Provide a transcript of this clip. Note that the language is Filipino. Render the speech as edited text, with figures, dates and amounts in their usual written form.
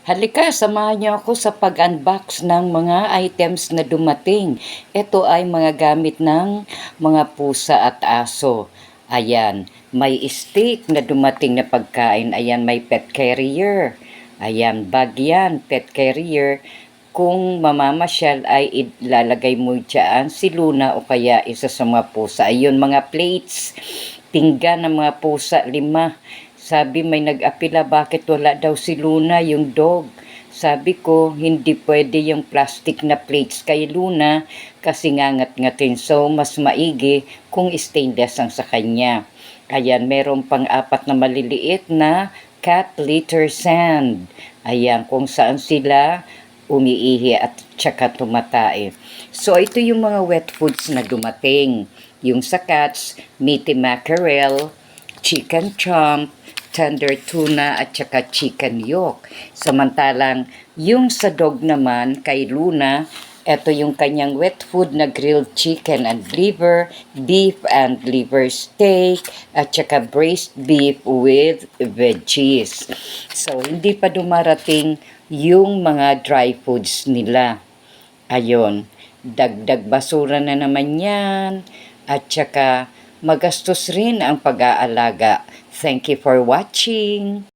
Halika, samahan niyo ako sa pag-unbox ng mga items na dumating. Ito ay mga gamit ng mga pusa at aso. Ayan, may steak na dumating na pagkain. Ayan, may pet carrier. Ayan, bag yan, pet carrier. Kung mamamasyal ay ilalagay mo dyan si Luna o kaya isa sa mga pusa. Ayun, mga plates, pinggan ng mga pusa, 5. Sabi may nag-apila bakit wala daw si Luna yung dog. Sabi ko hindi pwede yung plastic na plates kay Luna kasi ngangat-ngatin, so mas maigi kung stainless ang sa kanya. Ayan, meron pang 4 na maliliit na cat litter sand. Ayan, kung saan sila umiihi at tsaka tumatae. So, ito yung mga wet foods na dumating. Yung sa cats, meaty mackerel, chicken chomp, tender tuna at saka chicken yolk. Samantalang yung sa dog naman kay Luna, ito yung kanyang wet food na grilled chicken and liver, beef and liver steak, at saka braised beef with veggies. So, hindi pa dumarating yung mga dry foods nila. Ayon, dagdag basura na naman yan. At saka magastos rin ang pag-aalaga. Thank you for watching.